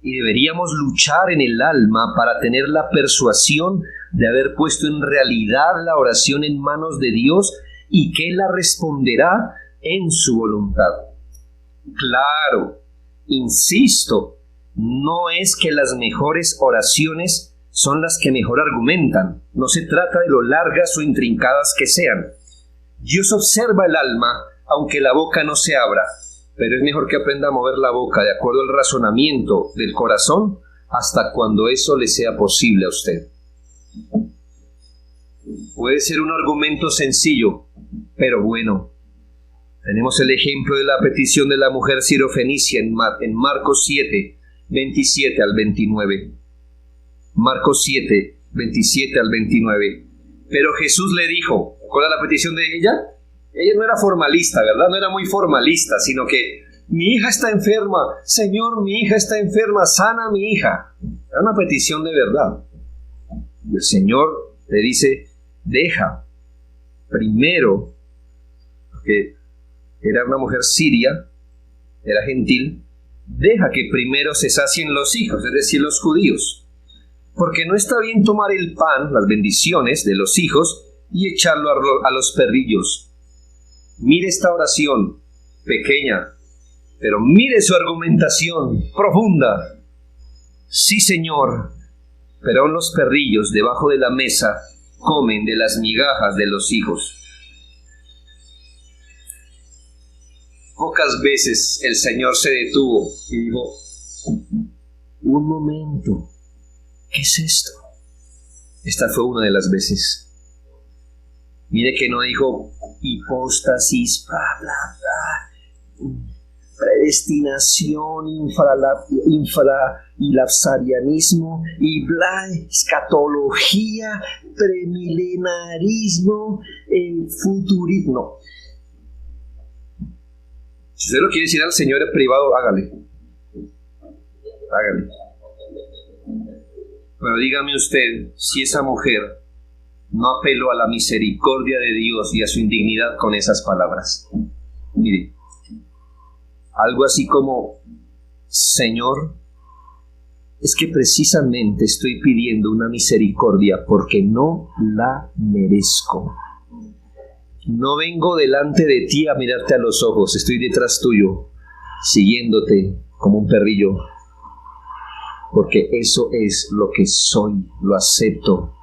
Y deberíamos luchar en el alma para tener la persuasión de haber puesto en realidad la oración en manos de Dios y que Él la responderá en su voluntad. Claro, insisto, no es que las mejores oraciones son las que mejor argumentan. No se trata de lo largas o intrincadas que sean. Dios observa el alma, aunque la boca no se abra. Pero es mejor que aprenda a mover la boca de acuerdo al razonamiento del corazón hasta cuando eso le sea posible a usted. Puede ser un argumento sencillo, pero bueno. Tenemos el ejemplo de la petición de la mujer sirofenicia en Marcos 7, 27 al 29. Marcos 7, 27 al 29. Pero Jesús le dijo, ¿cuál era la petición de ella? Ella no era formalista, ¿verdad? No era muy formalista, sino que mi hija está enferma. Señor, mi hija está enferma, sana a mi hija. Era una petición de verdad. Y el Señor le dice, deja primero, porque era una mujer siria, era gentil, deja que primero se sacien los hijos, es decir, los judíos. Porque no está bien tomar el pan, las bendiciones de los hijos, y echarlo a los perrillos. Mire esta oración, pequeña, pero mire su argumentación, profunda. Sí, Señor, pero aún los perrillos debajo de la mesa comen de las migajas de los hijos. Pocas veces el Señor se detuvo y dijo, un momento, ¿qué es esto? Esta fue una de las veces. Mire que no dijo hipóstasis, bla, bla, bla, predestinación, infralapsarianismo y bla, escatología, premilenarismo, futurismo. Si usted lo quiere decir al Señor en privado, hágale. Hágale. Pero dígame usted si esa mujer no apeló a la misericordia de Dios y a su indignidad con esas palabras. Mire, algo así como, Señor, es que precisamente estoy pidiendo una misericordia porque no la merezco. No vengo delante de ti a mirarte a los ojos, estoy detrás tuyo, siguiéndote como un perrillo, porque eso es lo que soy, lo acepto.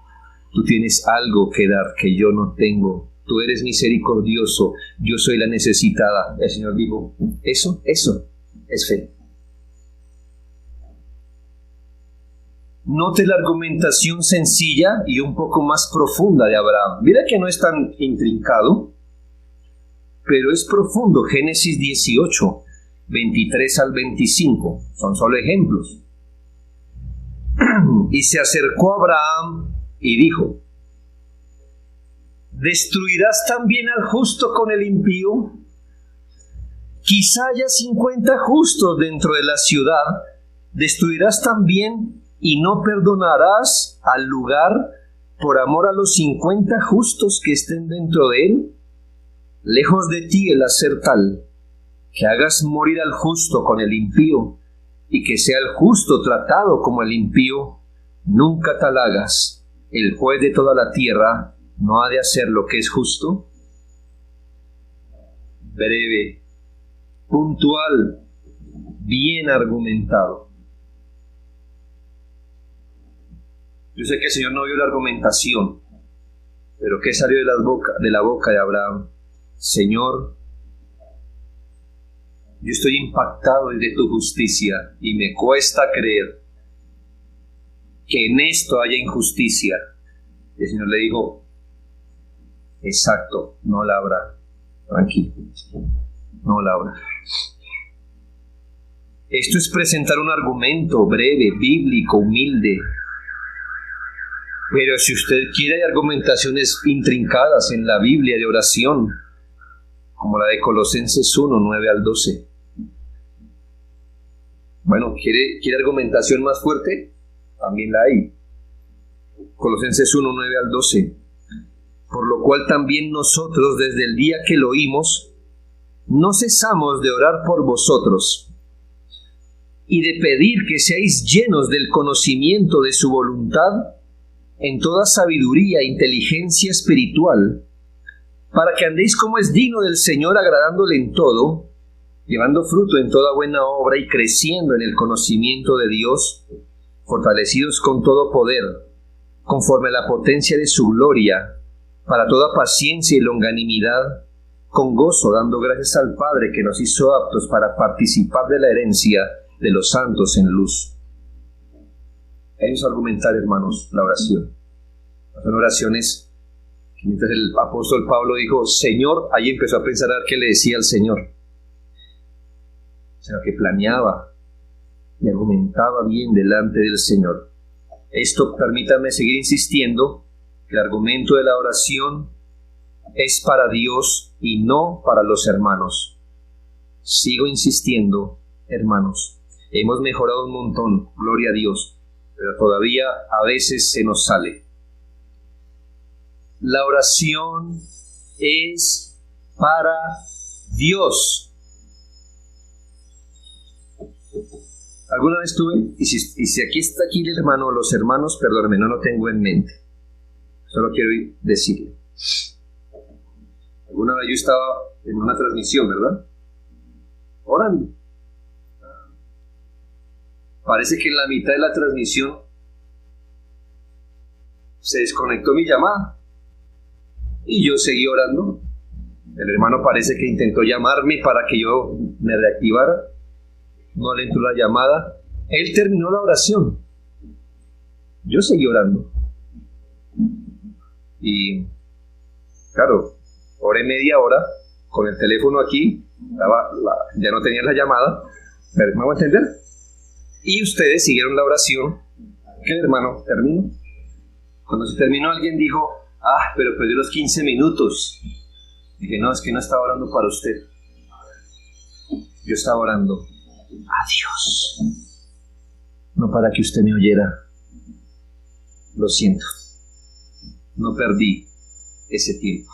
Tú tienes algo que dar que yo no tengo. Tú eres misericordioso, yo soy la necesitada. El Señor dijo, eso es fe. Note la argumentación sencilla y un poco más profunda de Abraham. Mira que no es tan intrincado, pero es profundo. Génesis 18, 23 al 25. Son solo ejemplos. Y se acercó a Abraham y dijo, ¿destruirás también al justo con el impío? Quizá haya 50 justos dentro de la ciudad. ¿Destruirás también y no perdonarás al lugar por amor a los 50 justos que estén dentro de él? Lejos de ti el hacer tal, que hagas morir al justo con el impío, y que sea el justo tratado como el impío. Nunca tal hagas. El juez de toda la tierra no ha de hacer lo que es justo. Breve, puntual, bien argumentado. Yo sé que el Señor no vio la argumentación, pero ¿qué salió de la boca de Abraham? Señor, yo estoy impactado de tu justicia y me cuesta creer que en esto haya injusticia. El Señor le dijo, exacto, no la habrá. Tranquilo, no la habrá. Esto es presentar un argumento breve, bíblico, humilde. Pero si usted quiere, hay argumentaciones intrincadas en la Biblia de oración, como la de Colosenses 1, 9 al 12. Bueno, ¿quiere argumentación más fuerte? También la hay. Colosenses 1, 9 al 12. Por lo cual también nosotros, desde el día que lo oímos, no cesamos de orar por vosotros y de pedir que seáis llenos del conocimiento de su voluntad en toda sabiduría e inteligencia espiritual, para que andéis como es digno del Señor, agradándole en todo, llevando fruto en toda buena obra y creciendo en el conocimiento de Dios, fortalecidos con todo poder, conforme a la potencia de su gloria, para toda paciencia y longanimidad, con gozo, dando gracias al Padre que nos hizo aptos para participar de la herencia de los santos en luz. Eso es argumentar, hermanos, la oración. Son oraciones que mientras el apóstol Pablo dijo, Señor, ahí empezó a pensar a ver qué le decía al Señor. O sea, que planeaba y argumentaba bien delante del Señor. Esto, permítanme seguir insistiendo, que el argumento de la oración es para Dios y no para los hermanos. Sigo insistiendo, hermanos. Hemos mejorado un montón, gloria a Dios, pero todavía a veces se nos sale. La oración es para Dios. ¿Alguna vez tuve? Y si aquí está el hermano, los hermanos, perdónenme, no lo tengo en mente. Solo quiero decirle. Alguna vez yo estaba en una transmisión, ¿verdad? Orando. Parece que en la mitad de la transmisión se desconectó mi llamada y yo seguí orando. El hermano parece que intentó llamarme para que yo me reactivara. No le entró la llamada. Él terminó la oración. Yo seguí orando. Y claro, oré media hora con el teléfono aquí. Ya no tenía la llamada. ¿Me hago entender? Y ustedes siguieron la oración. ¿Qué, hermano? ¿Terminó? Cuando se terminó, alguien dijo, pero perdió los 15 minutos. Dije, no, es que no estaba orando para usted. Yo estaba orando a Dios. No para que usted me oyera. Lo siento. No perdí ese tiempo.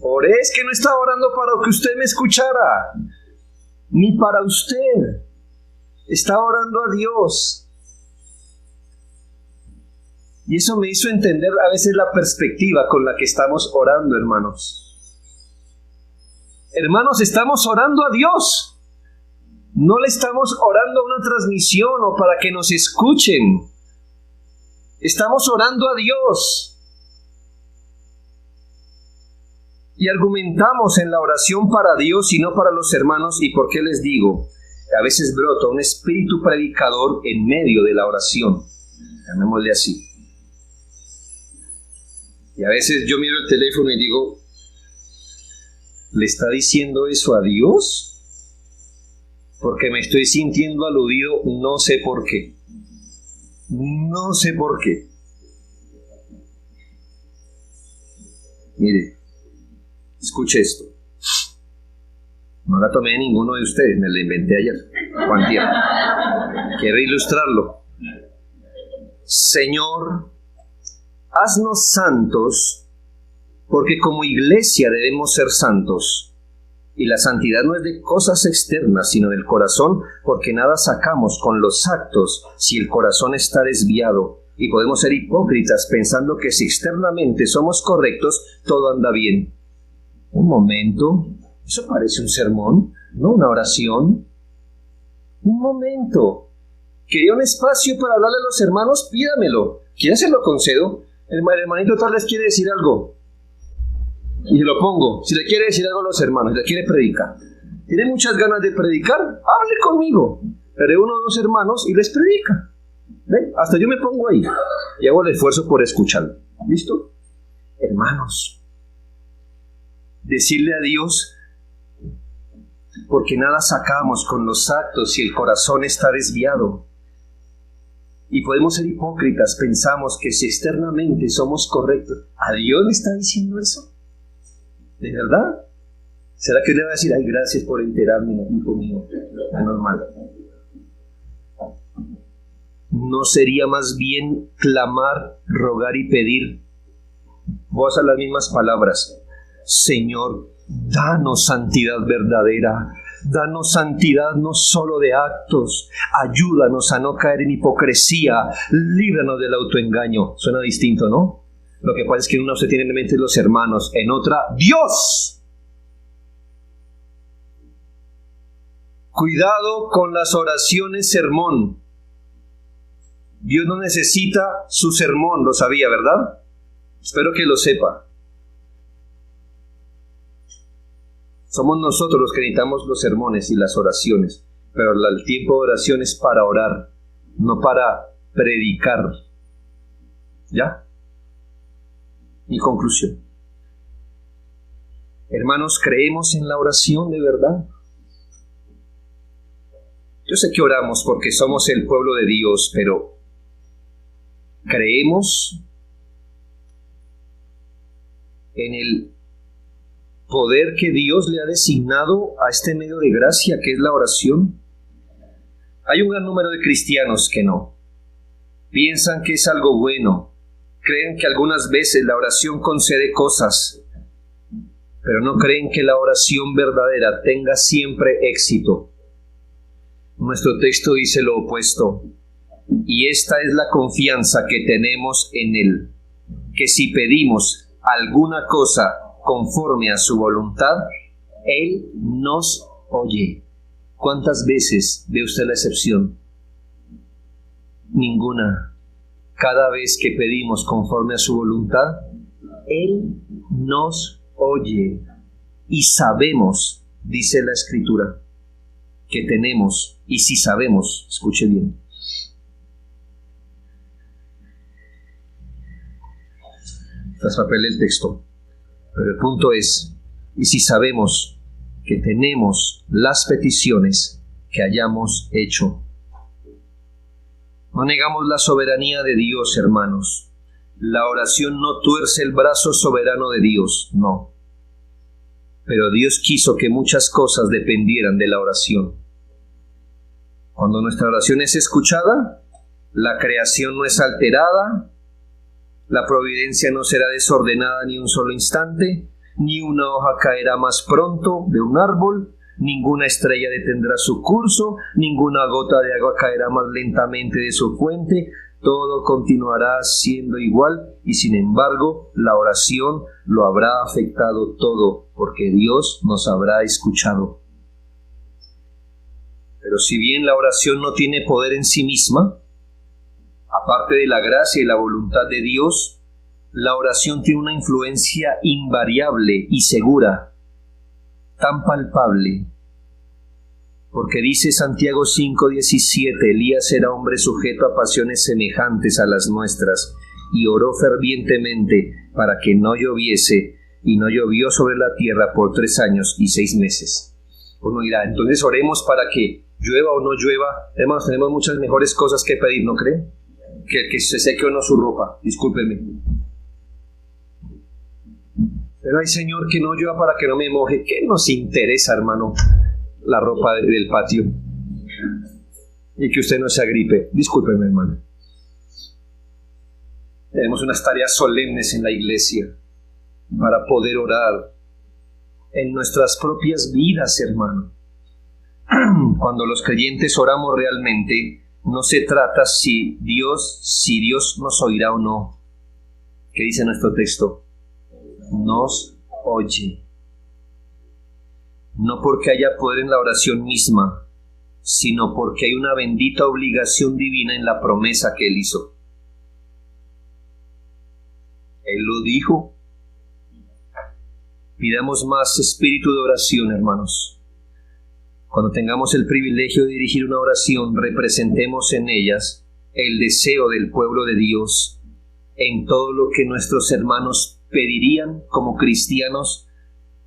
Oré, es que no estaba orando para que usted me escuchara. Ni para usted. Estaba orando a Dios. Y eso me hizo entender a veces la perspectiva con la que estamos orando, hermanos. Hermanos, estamos orando a Dios. No le estamos orando a una transmisión o para que nos escuchen. Estamos orando a Dios. Y argumentamos en la oración para Dios y no para los hermanos. ¿Y por qué les digo? A veces brota un espíritu predicador en medio de la oración. Llamémosle así. Y a veces yo miro el teléfono y digo, ¿le está diciendo eso a Dios? Porque me estoy sintiendo aludido, no sé por qué. No sé por qué. Mire, escuche esto. No la tomé de ninguno de ustedes, me la inventé ayer, Juan Tierra. Quiero ilustrarlo. Señor, haznos santos, porque como iglesia debemos ser santos. Y la santidad no es de cosas externas, sino del corazón, porque nada sacamos con los actos si el corazón está desviado. Y podemos ser hipócritas pensando que si externamente somos correctos, todo anda bien. Un momento, eso parece un sermón, no una oración. Un momento, ¿Quería un espacio para hablarle a los hermanos? Pídamelo. ¿Quiere se lo concedo? El hermanito tal vez quiere decir algo. Y se lo pongo. Si le quiere decir algo a los hermanos, le quiere predicar. ¿Tiene muchas ganas de predicar? Hable conmigo. Haré uno o dos hermanos y les predica. ¿Ven? Hasta yo me pongo ahí y hago el esfuerzo por escucharlo. ¿Listo? Hermanos, decirle a Dios, porque nada sacamos con los actos si el corazón está desviado. Y podemos ser hipócritas, pensamos que si externamente somos correctos, ¿a Dios le está diciendo eso? ¿De verdad? ¿Será que le va a decir, ay, gracias por enterarme, hijo mío? Anormal. ¿No sería más bien clamar, rogar y pedir? Vos a las mismas palabras. Señor, danos santidad verdadera. Danos santidad no solo de actos. Ayúdanos a no caer en hipocresía. Líbranos del autoengaño. Suena distinto, ¿no? Lo que pasa es que en una usted tiene en mente los hermanos, en otra, Dios. Cuidado con las oraciones sermón. Dios no necesita su sermón, lo sabía, ¿verdad? Espero que lo sepa. Somos nosotros los que necesitamos los sermones y las oraciones, pero el tiempo de oración es para orar, no para predicar. ¿Ya? Mi conclusión. Hermanos, ¿creemos en la oración de verdad? Yo sé que oramos porque somos el pueblo de Dios, pero ¿creemos en el poder que Dios le ha designado a este medio de gracia que es la oración? Hay un gran número de cristianos que no. Piensan que es algo bueno. Creen que algunas veces la oración concede cosas, pero no creen que la oración verdadera tenga siempre éxito. Nuestro texto dice lo opuesto. Y esta es la confianza que tenemos en Él, que si pedimos alguna cosa conforme a su voluntad, Él nos oye. ¿Cuántas veces ve usted la excepción? Ninguna. Cada vez que pedimos conforme a su voluntad, Él nos oye. Y sabemos, dice la Escritura, que tenemos, y si sabemos, escuche bien, traspapelé el texto, pero el punto es, y si sabemos que tenemos las peticiones que hayamos hecho. No negamos la soberanía de Dios, hermanos. La oración no tuerce el brazo soberano de Dios, no. Pero Dios quiso que muchas cosas dependieran de la oración. Cuando nuestra oración es escuchada, la creación no es alterada, la providencia no será desordenada ni un solo instante, ni una hoja caerá más pronto de un árbol, ninguna estrella detendrá su curso, ninguna gota de agua caerá más lentamente de su fuente, todo continuará siendo igual y sin embargo la oración lo habrá afectado todo, porque Dios nos habrá escuchado. Pero si bien la oración no tiene poder en sí misma, aparte de la gracia y la voluntad de Dios, la oración tiene una influencia invariable y segura, tan palpable, porque dice Santiago 5:17, Elías era hombre sujeto a pasiones semejantes a las nuestras, y oró fervientemente para que no lloviese, y no llovió sobre la tierra por 3 años y 6 meses. Uno dirá, entonces oremos para que llueva o no llueva. Hermanos, tenemos muchas mejores cosas que pedir, ¿no creen? Que se seque o no su ropa, discúlpenme. Pero ay Señor, que no llueva para que no me moje. ¿Qué nos interesa, hermano, la ropa del patio? Y que usted no se agripe. Discúlpenme, hermano. Tenemos unas tareas solemnes en la iglesia para poder orar en nuestras propias vidas, hermano. Cuando los creyentes oramos realmente, no se trata si Dios nos oirá o no. ¿Qué dice nuestro texto? Nos oye. No porque haya poder en la oración misma, sino porque hay una bendita obligación divina en la promesa que Él hizo. Él lo dijo. Pidamos más espíritu de oración, hermanos. Cuando tengamos el privilegio de dirigir una oración, representemos en ellas el deseo del pueblo de Dios en todo lo que nuestros hermanos pedirían como cristianos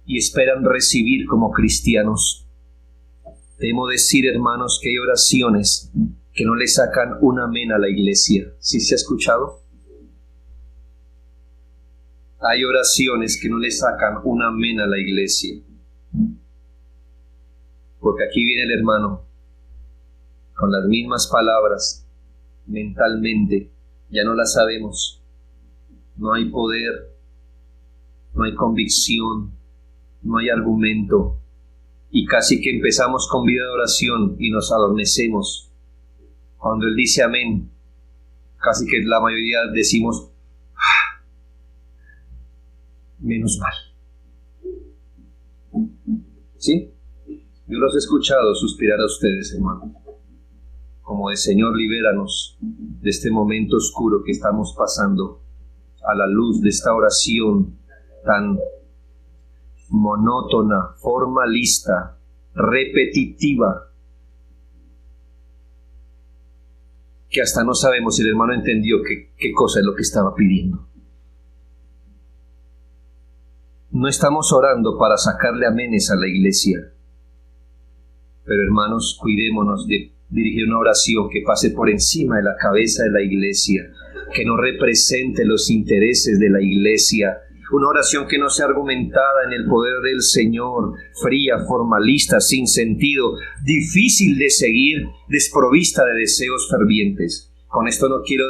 y esperan recibir como cristianos. Temo decir, hermanos, que hay oraciones que no le sacan un amén a la iglesia. ¿Sí se ha escuchado? Hay oraciones que no le sacan un amén a la iglesia. Porque aquí viene el hermano con las mismas palabras, mentalmente, ya no las sabemos. No hay poder, no hay convicción, no hay argumento. Y casi que empezamos con vida de oración y nos adormecemos. Cuando él dice amén, casi que la mayoría decimos, menos mal. ¿Sí? Yo los he escuchado suspirar a ustedes, hermano, como de Señor, libéranos de este momento oscuro que estamos pasando a la luz de esta oración tan monótona, formalista, repetitiva, que hasta no sabemos si el hermano entendió qué cosa es lo que estaba pidiendo. No estamos orando para sacarle amenes a la iglesia. Pero hermanos, cuidémonos de dirigir una oración que pase por encima de la cabeza de la iglesia, que no represente los intereses de la iglesia, una oración que no sea argumentada en el poder del Señor, fría, formalista, sin sentido, difícil de seguir, desprovista de deseos fervientes. Con esto no quiero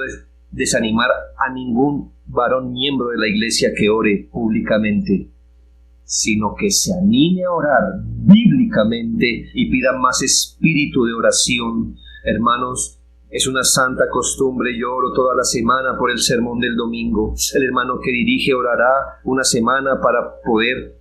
desanimar a ningún varón miembro de la iglesia que ore públicamente, sino que se anime a orar bíblicamente y pida más espíritu de oración. Hermanos, es una santa costumbre, yo oro toda la semana por el sermón del domingo. El hermano que dirige orará una semana para poder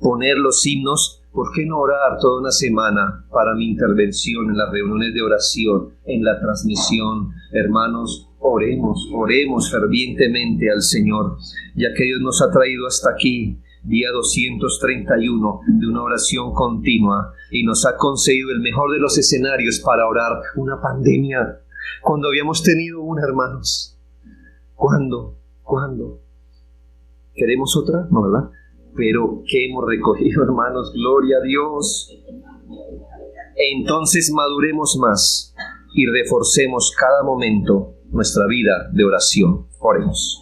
poner los himnos. ¿Por qué no orar toda una semana para mi intervención en las reuniones de oración, en la transmisión? Hermanos, oremos fervientemente al Señor, ya que Dios nos ha traído hasta aquí, día 231 de una oración continua, y nos ha concedido el mejor de los escenarios para orar. Una pandemia, cuando habíamos tenido una, hermanos. ¿Cuándo? ¿Queremos otra? No, ¿verdad? Pero ¿qué hemos recogido, hermanos? Gloria a Dios. Entonces maduremos más y reforcemos cada momento nuestra vida de oración. Oremos.